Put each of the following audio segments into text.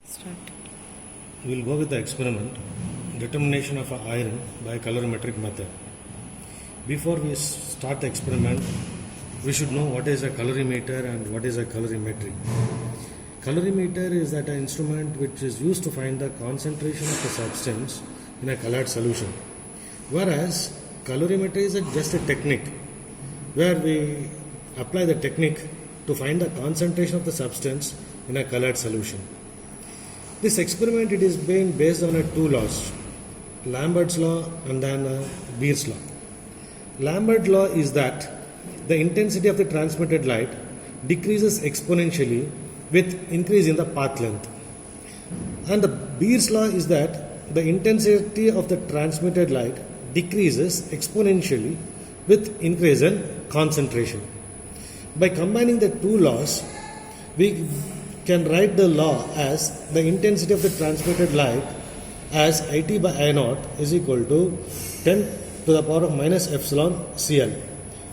Start. We will go with the experiment, determination of iron by colorimetric method. Before we start the experiment, we should know what is a colorimeter and what is a colorimetry. Colorimeter is that an instrument which is used to find the concentration of the substance in a colored solution. Whereas colorimetry is just a technique where we apply the technique to find the concentration of the substance in a colored solution. This experiment it is being based on two laws, Lambert's law and then Beer's law. Lambert's law is that the intensity of the transmitted light decreases exponentially with increase in the path length. And the Beer's law is that the intensity of the transmitted light decreases exponentially with increase in concentration. By combining the two laws, we can write the law as the intensity of the transmitted light as IT by I naught is equal to 10 to the power of minus epsilon Cl,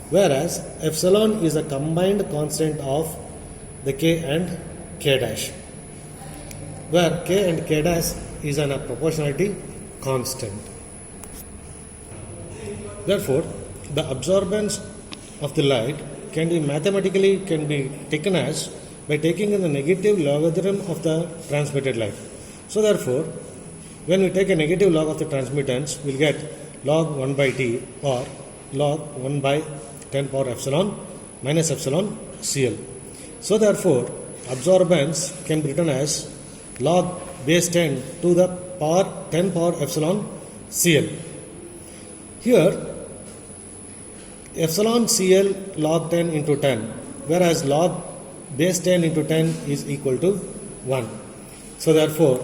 whereas epsilon is a combined constant of the K and K dash, where K and K dash is a proportionality constant. Therefore, the absorbance of the light can be taken as by taking in the negative logarithm of the transmitted light. So therefore, when we take a negative log of the transmittance, we will get log 1 by T or log 1 by 10 power epsilon minus epsilon Cl. So therefore, absorbance can be written as log base 10 to the power 10 power epsilon Cl. Here, epsilon Cl log 10 into 10, whereas log base 10 into 10 is equal to 1. So therefore,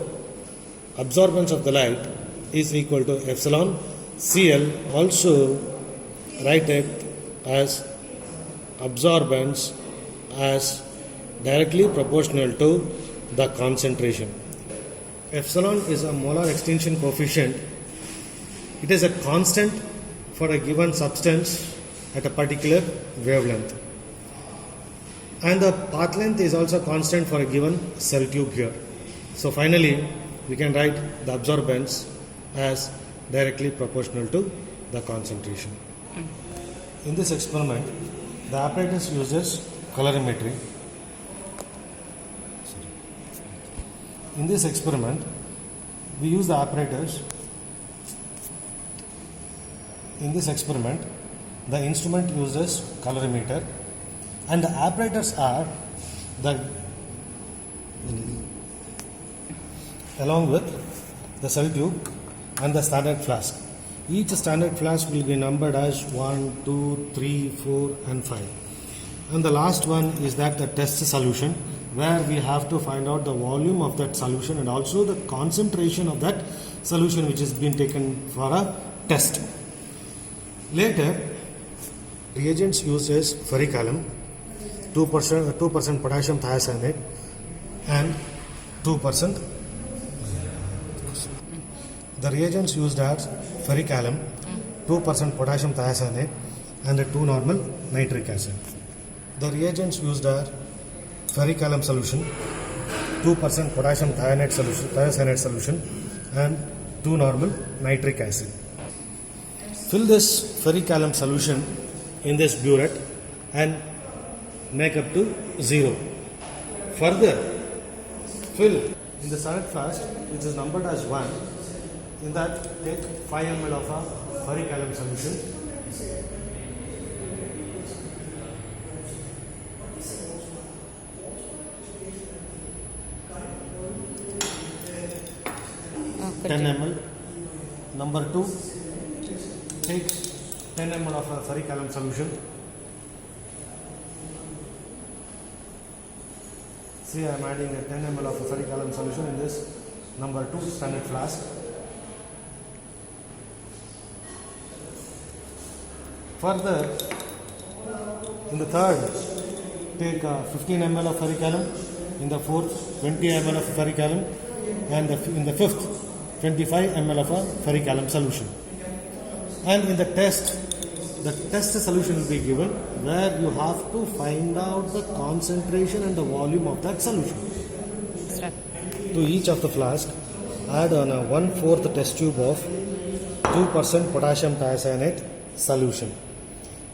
absorbance of the light is equal to epsilon Cl. Also write it as absorbance as directly proportional to the concentration. Epsilon is a molar extinction coefficient. It is a constant for a given substance at a particular wavelength. And the path length is also constant for a given cell tube here. So finally, we can write the absorbance as directly proportional to the concentration. In this experiment, the apparatus uses colorimetry. In this experiment, we use the apparatus. In this experiment, the instrument uses colorimeter and the apparatus are along with the cell tube and the standard flask. Each standard flask will be numbered as 1, 2, 3, 4 and 5. And the last one is that the test solution, where we have to find out the volume of that solution and also the concentration of that solution which has been taken for a test. Later, reagents used is ferric alum, 2% potassium thiocyanate and 2%. The reagents used are ferric alum, 2% potassium thiocyanate and 2 normal nitric acid. The reagents used are ferric alum solution, 2% potassium thiocyanate solution and 2 normal nitric acid. Fill this ferric alum solution in this burette and make up to 0. Further, fill in the standard flask which is numbered as 1. In that, take 5 ml of a ferric alum solution. Okay. 10 ml. Number 2, take 10 ml of a ferric alum solution. See, I am adding a 10 ml of a ferric alum solution in this number 2 standard flask. Further, in the third, take 15 ml of ferric alum. In the fourth, 20 ml of ferric alum. And in the fifth, 25 ml of a ferric alum solution. And in the test solution will be given where you have to find out the concentration and the volume of that solution. Start. To each of the flask, add on a 1/4 test tube of 2% potassium thiocyanate solution.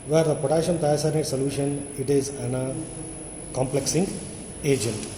Where the potassium thiocyanate solution, it is a complexing agent.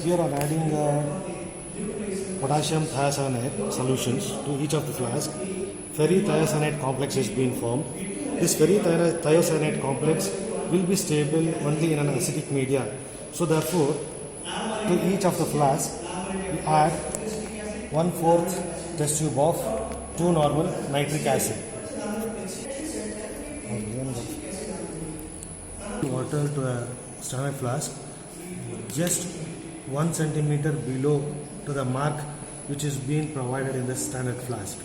Here on adding potassium thiocyanate solutions to each of the flask, ferrithiocyanate complex is being formed. This ferrithiocyanate complex will be stable only in an acidic media. So therefore, to each of the flask, we add 1/4 test tube of 2 normal nitric acid. Water to a standard flask, just 1 centimeter below to the mark which is being provided in the standard flask.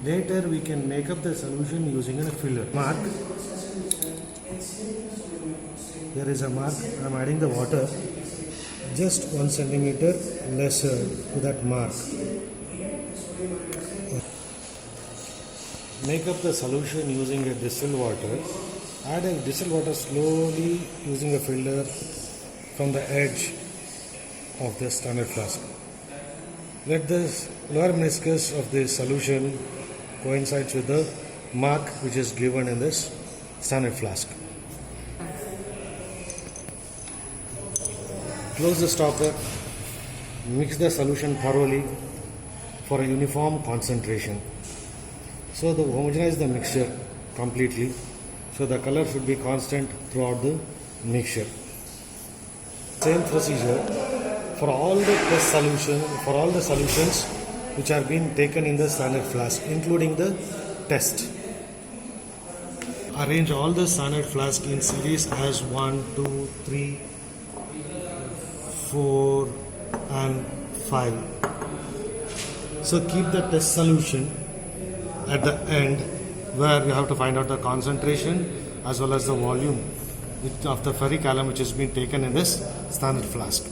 Later we can make up the solution using a filler. Mark. There is a mark. I am adding the water just 1 centimeter lesser to that mark. Make up the solution using a distilled water. Add a distilled water slowly using a filler from the edge of the standard flask. Let the lower meniscus of the solution coincides with the mark which is given in this standard flask. Close the stopper. Mix the solution thoroughly for a uniform concentration. So to homogenize the mixture completely, so the color should be constant throughout the mixture. Same procedure for all the test solution, for all the solutions which are being taken in the standard flask, including the test. Arrange all the standard flask in series as 1, 2, 3, 4 and 5. So keep the test solution at the end where you have to find out the concentration as well as the volume of the ferric alum which has been taken in this standard flask.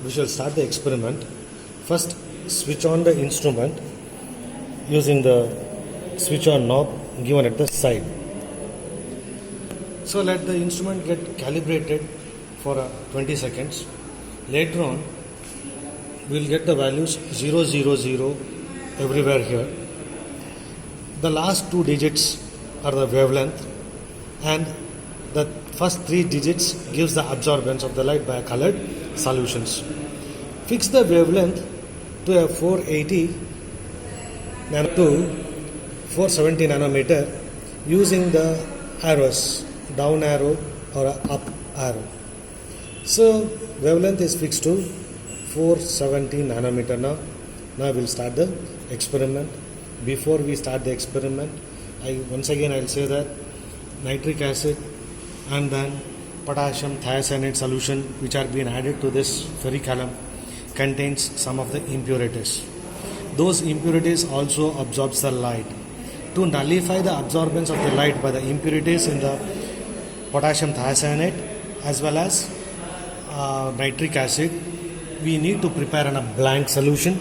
We shall start the experiment. First, switch on the instrument using the switch on knob given at the side. So let the instrument get calibrated for 20 seconds. Later on, we will get the values 0, 0, 0 everywhere here. The last 2 digits are the wavelength, and the first 3 digits gives the absorbance of the light by colored solutions. Fix the wavelength to a 480 to 470 nanometer using the arrows, down arrow or up arrow. So wavelength is fixed to 470 nanometer now. Now we'll start the experiment. Before we start the experiment, once again I'll say that nitric acid and then potassium thiocyanate solution which are being added to this ferric alum contains some of the impurities. Those impurities also absorbs the light. To nullify the absorbance of the light by the impurities in the potassium thiocyanate as well as nitric acid, we need to prepare a blank solution.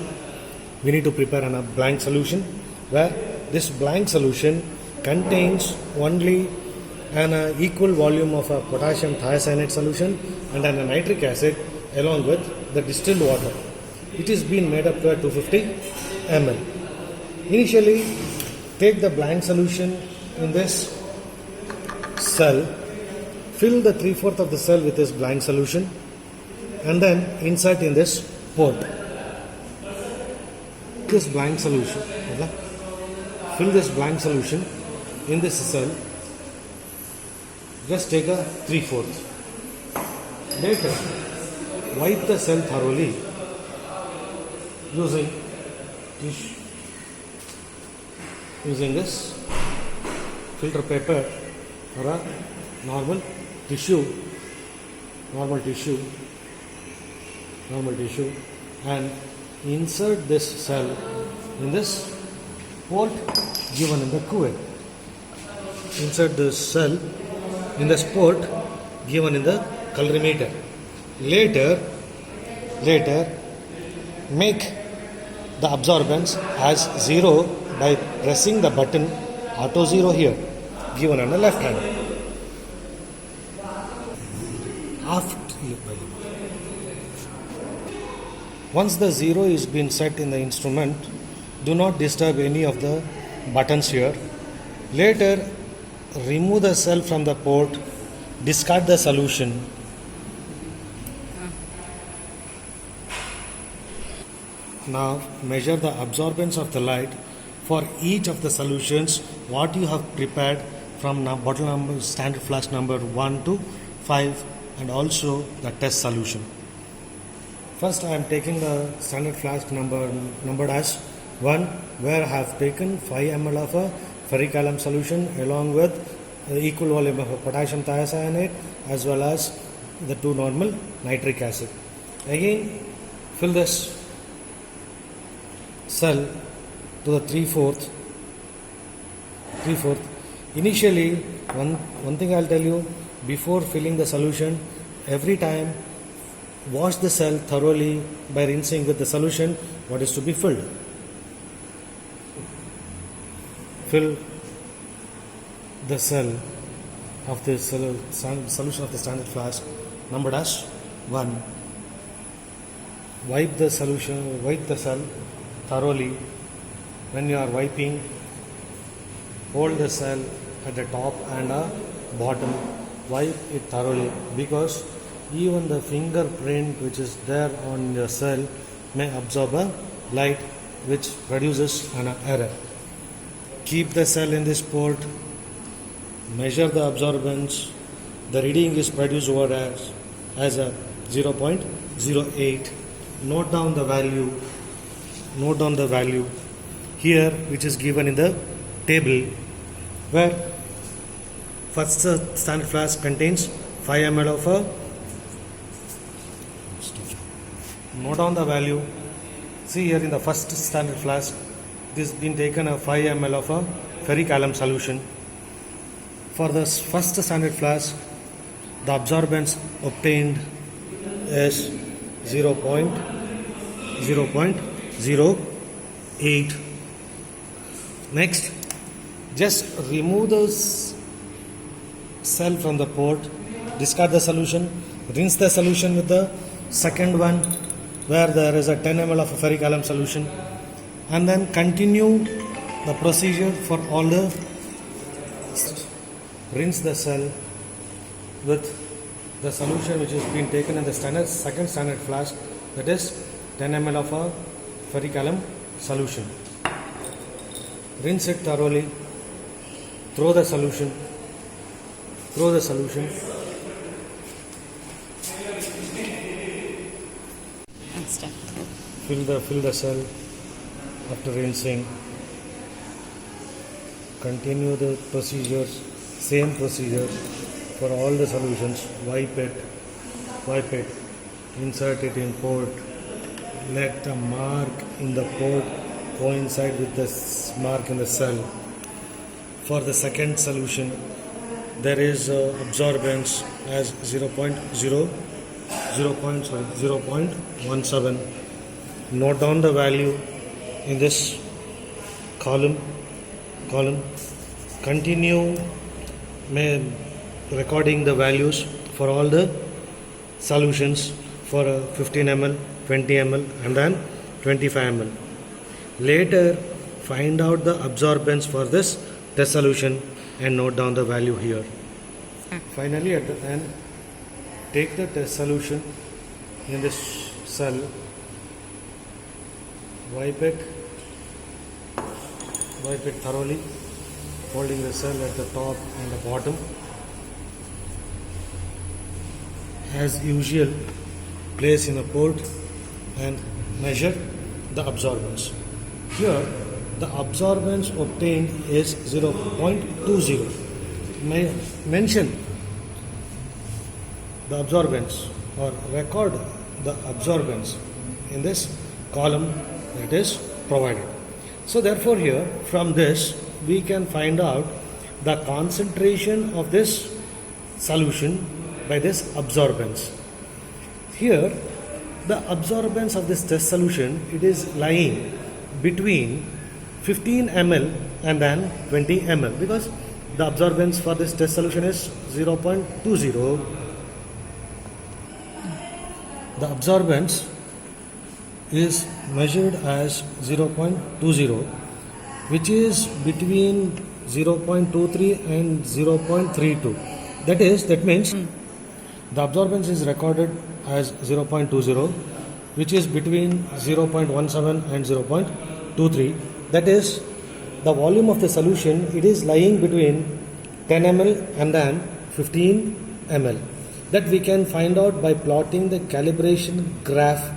We need to prepare a blank solution where this blank solution contains only an equal volume of a potassium thiocyanate solution and a nitric acid along with the distilled water. It is being made up to 250 ml. Initially, take the blank solution in this cell, fill the 3/4 of the cell with this blank solution and then insert in this port. This blank solution, fill this blank solution in this cell. Just take a 3/4. Later, wipe the cell thoroughly using this filter paper or a normal tissue and insert this cell in this port given in the cuvette. Insert this cell in this port given in the colorimeter. Later make the absorbance as 0 by pressing the button auto 0 here given on the left hand. Once the 0 is been set in the instrument, do not disturb any of the buttons here. Later, remove the cell from the port, discard the solution. Now measure the absorbance of the light for each of the solutions what you have prepared from bottle number standard flask number 1 to 5 and also the test solution. First I am taking the standard flask numbered as 1 where I have taken 5 ml of a ferric alum solution along with the equal volume of a potassium thiocyanate as well as the 2 normal nitric acid. Again fill this cell to the 3/4. Initially, one thing I'll tell you, before filling the solution, every time wash the cell thoroughly by rinsing with the solution what is to be filled. Fill the cell of the solution of the standard flask numbered as 1. Wipe the cell thoroughly. When you are wiping, hold the cell at the top and bottom. Wipe it thoroughly because even the fingerprint which is there on your cell may absorb a light which produces an error. Keep the cell in this port. Measure the absorbance. The reading is produced over as a 0.08. Note down the value here which is given in the table where first standard flask contains 5 ml of a note down the value. See here in the first standard flask this has been taken a 5 ml of a ferric alum solution. For the first standard flask the absorbance obtained is 0.08. Next, just remove the cell from the port, discard the solution, rinse the solution with the second one where there is a 10 ml of a ferric alum solution, and then continue the procedure for all the rinse the cell with the solution which is being taken in the second standard flask, that is 10 ml of a ferric alum solution. Rinse it thoroughly. Throw the solution. Fill the cell after rinsing. Continue the procedures, same procedure for all the solutions. Wipe it, insert it in port. Let the mark in the port coincide with the mark in the cell. For the second solution, there is absorbance as 0.17. Note down the value in this column. Continue recording the values for all the solutions for 15 ml, 20 ml and then 25 ml. Later, find out the absorbance for this test solution and note down the value here. Finally, at the end, take the test solution in this cell, wipe it thoroughly, holding the cell at the top and the bottom. As usual, place in a port and measure the absorbance. Here, the absorbance obtained is 0.20. Mention the absorbance or record the absorbance in this column that is provided. So therefore here, from this we can find out the concentration of this solution by this absorbance. Here, the absorbance of this test solution, it is lying between 15 ml and then 20 ml, because the absorbance for this test solution is 0.20. The absorbance is measured as 0.20, which is between 0.23 and 0.32. That means the absorbance is recorded as 0.20, which is between 0.17 and 0.23. That is, the volume of the solution, it is lying between 10 ml and then 15 ml. That we can find out by plotting the calibration graph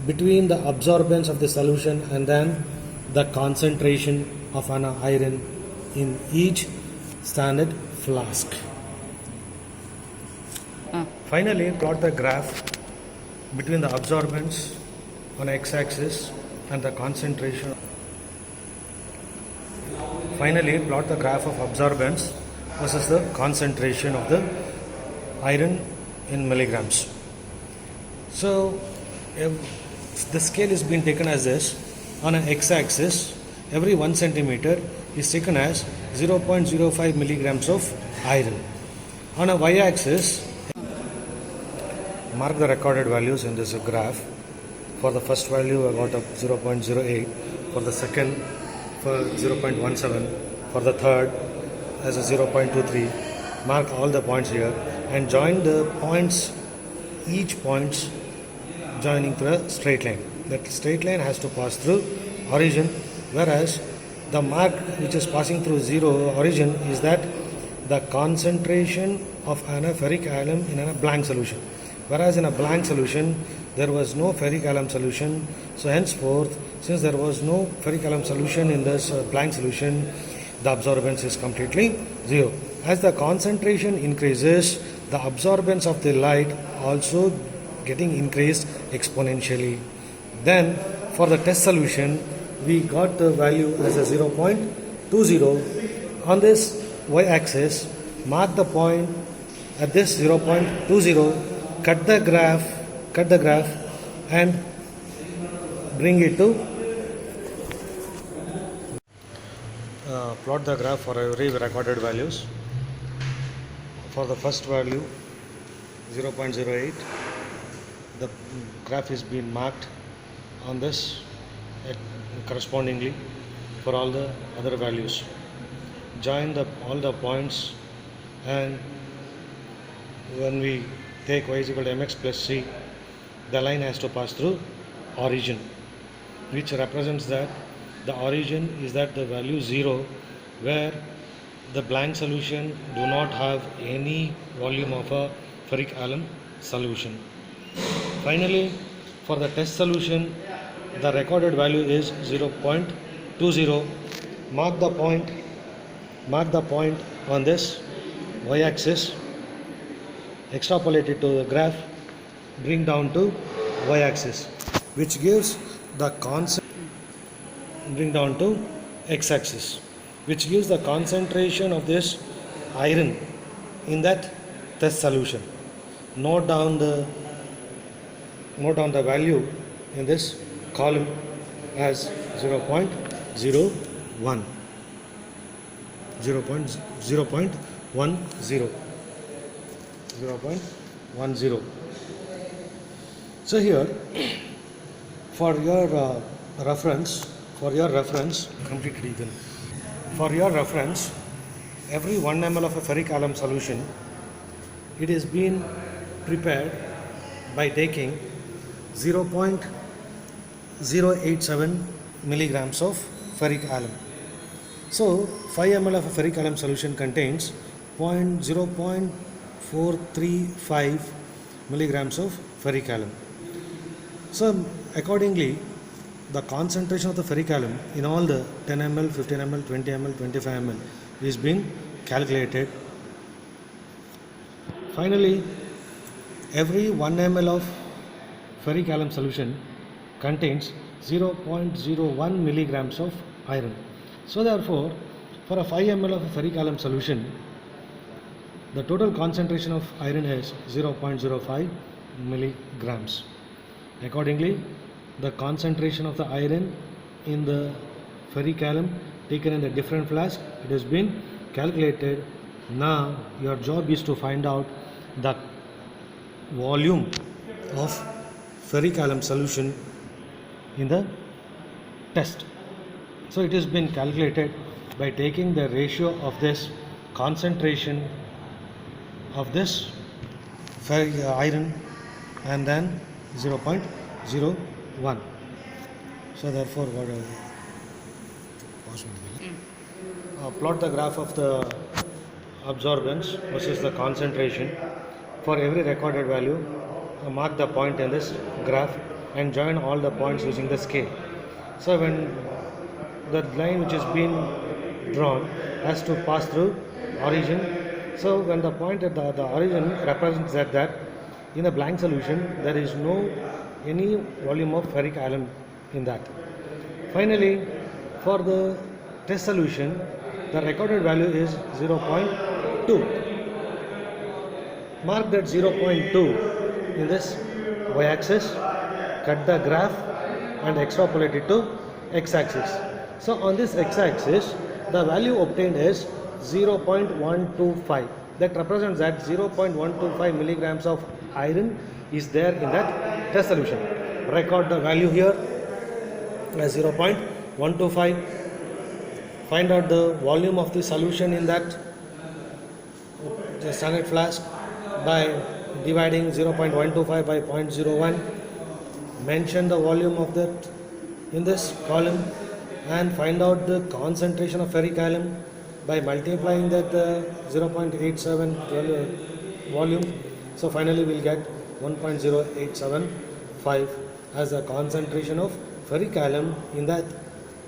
between the absorbance of the solution and then the concentration of an iron in each standard flask. Finally, plot the graph between the absorbance on x-axis and the concentration. Finally, plot the graph of absorbance versus the concentration of the iron in milligrams. So, if the scale is being taken as this, on an x-axis, every 1 centimeter is taken as 0.05 milligrams of iron. On a y-axis, mark the recorded values in this graph. For the first value, I got up 0.08. For the second, for 0.17. For the third, as a 0.23. Mark all the points here and join the points, each points joining to a straight line. That straight line has to pass through origin, whereas the mark which is passing through zero origin is that the concentration of an ferric alum in a blank solution. Whereas in a blank solution, there was no ferric alum solution. So henceforth, since there was no ferric alum solution in this blank solution, the absorbance is completely zero. As the concentration increases, the absorbance of the light also getting increased exponentially. Then for the test solution, we got the value as a 0.20. On this y-axis, mark the point at this 0.20, cut the graph and bring it to plot the graph for every recorded values. For the first value 0.08, the graph is being marked on this correspondingly for all the other values. Join all the points, and when we take y is equal to mx plus c, the line has to pass through origin, which represents that the origin is that the value 0, where the blank solution do not have any volume of a ferric alum solution. Finally, for the test solution, the recorded value is 0.20. Mark the point on this y-axis, extrapolate it to the graph, bring down to y-axis, which gives the bring down to x-axis, which gives the concentration of this iron in that test solution. Note down the value in this column as 0.01. 0.10. So here, for your reference, completed even. For your reference, every 1 ml of a ferric alum solution it is been prepared by taking 0.087 milligrams of ferric alum. So 5 ml of a ferric alum solution contains 0.435 milligrams of ferric alum. So accordingly, the concentration of the ferric alum in all the 10 ml, 15 ml, 20 ml, 25 ml is being calculated. Finally, every 1 ml of ferric alum solution contains 0.01 milligrams of iron. So therefore, for a 5 ml of ferric alum solution, the total concentration of iron is 0.05 milligrams. Accordingly, the concentration of the iron in the ferric alum taken in the different flask, it has been calculated. Now your job is to find out the volume of ferric alum solution in the test. So it has been calculated by taking the ratio of this concentration of this iron and then 0.01. So therefore plot the graph of the absorbance versus the concentration for every recorded value. Mark the point in this graph and join all the points using the scale. So when the line which has been drawn has to pass through origin. So when the point at the origin represents that in a blank solution there is no any volume of ferric alum in that. Finally, for the test solution, the recorded value is 0.2. Mark that 0.2 in this y-axis, cut the graph and extrapolate it to x-axis. So on this x-axis, the value obtained is 0.125. That represents that 0.125 milligrams of iron is there in that test solution. Record the value here as 0.125. Find out the volume of the solution in that standard flask by dividing 0.125 by 0.01. Mention the volume of that in this column and find out the concentration of ferric alum by multiplying that 0.87 volume. So finally we'll get 1.0875 as the concentration of ferric alum in that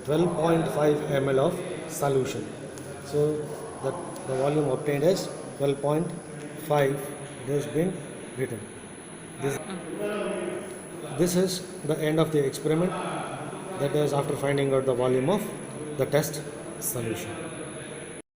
12.5 ml of solution. So the volume obtained is 12.5. It has been written. This is the end of the experiment. That is after finding out the volume of the test solution.